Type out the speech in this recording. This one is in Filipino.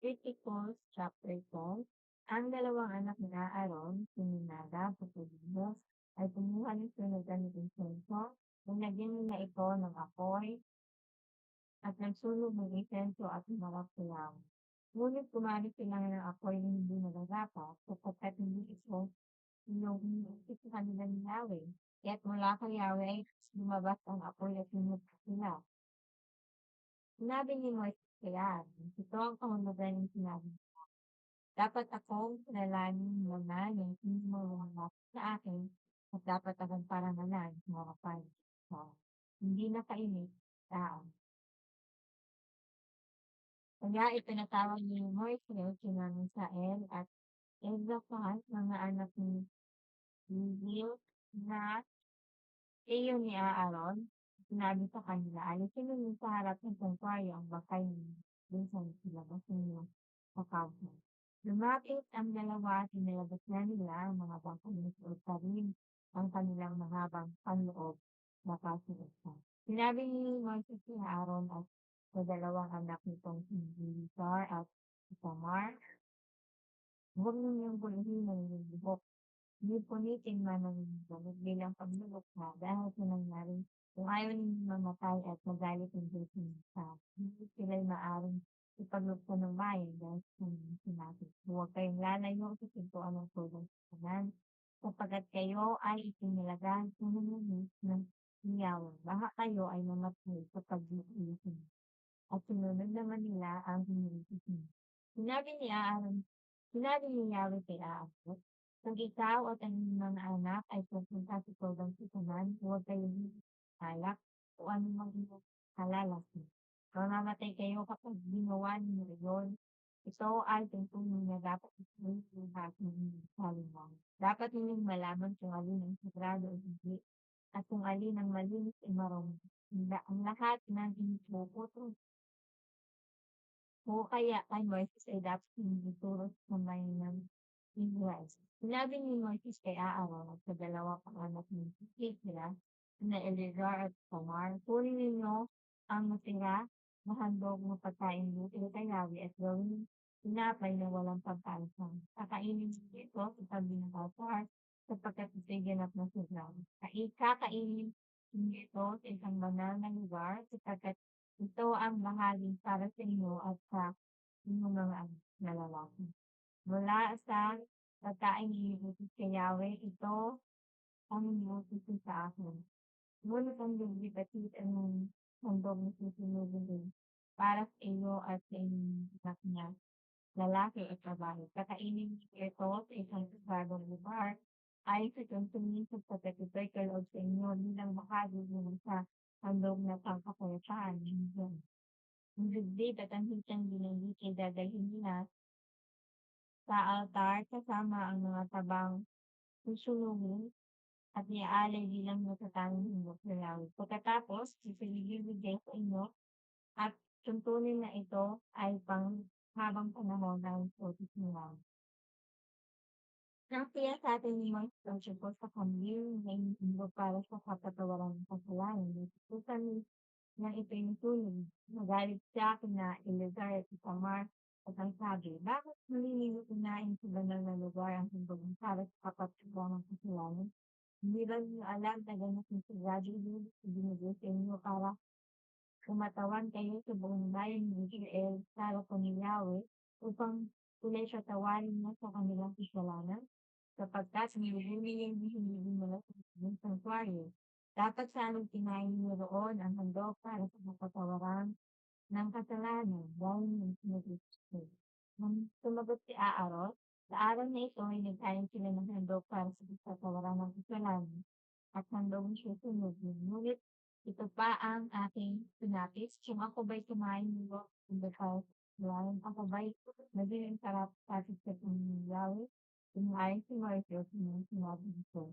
Leviticus chapter 12, ang dalawang anak ni Aaron, si Nadab at Abihu, ay kumuha ng sunugan ng insenso, nilagyan nila ito ng apoy, at nagsunog ng insenso at humarap sa yaw. Ngunit kumari sila ng apoy na hindi nagagapat, sapagkat hindi ito yung iniisip sa kanila ni Yahweh. Kaya't mula kay Yahweh ay lumabas ang apoy at sinubos sila. Sinabi ni Moises kay Aaron, ito ang kahulugan ng sinabi. Dapat akong kilalanin muna ng hindi mo lumapit sa akin at dapat akong parangalan sa harapan mo. Hindi nakainip, tao. Kaya ipinatawag ni Moises sina Misael at Elzaphan, mga anak ni Gil na iyo ni Aaron. Sinabi sa kanila, alisin ninyo sa harap ng santuario ang bakay ninyo dun sa silabas ninyo sa kabro. Lumapit ang dalawa at inilabas na nila ang mga bakal na suot pa rin ang kanilang mahabang panloob na kasuotan. Sinabi ni Moses kay Aaron at sa dalawang anak nitong si Eleazar at si Tamar, huwag ninyong guluhin ng inyong buhok. Hindi punitin man ang inyong gamit bilang paglulukha dahil sa nangyari kung ayaw ninyong mamatay at magalit ang Diyos ninyo sa hindi sila'y maaaring ipagluksa ng bayan dahil sa kanyang sinabi. Huwag kayong lalayo sa pintuan ng tulong sa kanan, sapagkat kayo ay itinilagay sa nangyayos ng niyawan. Baka kayo ay mamatay sa pag-iisin. At sinunod naman nila ang hinilitis niya. Sinabi ni Aaron, sinabi ni Yahweh kay Aaron, kung ikaw at ang iyong mga anak ay pupunta sa Sodom sa kanan, huwag kayong alak o anumang inyong kalalasin. Mamamatay kayo kapag ginawa ninyo iyon. Ito ay tuntunin na dapat ituloy ng lahat ng inyong kaluluwa. Dapat ninyong malaman kung alin ang sagrado o hindi, at kung alin ang malinis o marunong. Ang lahat ng inyong o kaya kay Moises ay dapat hindi ituro sa kamay ng Israel. Sinabi ni Moises kay Aaron at sa dalawa pang anak ni Hikla na Eleazar at Tamar, kunin ninyo ang matira na handog ng pagkain luto kay Yahweh at gawin tinapay na walang pagkaisang. Kakainin niyo ito sa tabi ng altar sapagkat ito'y ganap na siglaw. Kakainin niyo ito sa isang banal na lugar sapagkat ito ang bahagi para sa inyo at sa inyong mga anak na lalaki. Mula sa pagkain niluluto kay Yahweh, ito ang niluluto sa akin. Ngunit ang dibdib at hitan ng handog na susunugin din para sa iyo at sa inyong anak na lalaki at babae. Kakainin niyo ito sa isang sagradong lugar ay sa tuntunin sapagkat ito'y kaloob sa inyo bilang bahagi mula sa handog na pangkapayapaan ng Diyos. Ang dibdib at ang hitang binanggit ay dadalhin nila sa altar kasama ang mga tabang susunugin at iaalay bilang natatanging handog sa langit. Pagkatapos, ipinibigay sa inyo at tuntunin na ito ay pang habang panahon ng utos ni Yahweh. Nakatiya sa atin ni Moises ang tungkol sa kambing na iniimbog para sa kapatawaran ng kasalanan. Natutusan ng ipinutulong. Nagalit siya kina Eleazar at Itamar at ang sabi, bakit hindi ninyo kinain sa banal na lugar ang handog para sa kapatawaran ng kasalanan? Hindi ba niyo alam na ganap ng sagrado yun ibinigay sa inyo para kumatawan kayo sa buong bayan ni Israel para po ni Yahweh upang tulay siya tawarin niya sa kanilang kasalanan? Sapagkat nilulungi niya yung hindi nila sa ng santuario. Dapat sanang kinain niyo roon ang handog para sa kapatawaran ng kasalanan dahil ng sinagito. Nang sumagot si Aaron, sa araw na ito ay nagkain sila ng handog para sa kapatawaran ng kasalanan at handog siya sunugin. Ngunit ito pa ang aking pinapis, kung ako ba'y kumain nito, kung ba'y kasalanan, ako ba'y naging sarap sa ating sa Yahweh, kung ay si Moises, yung sinabi nito.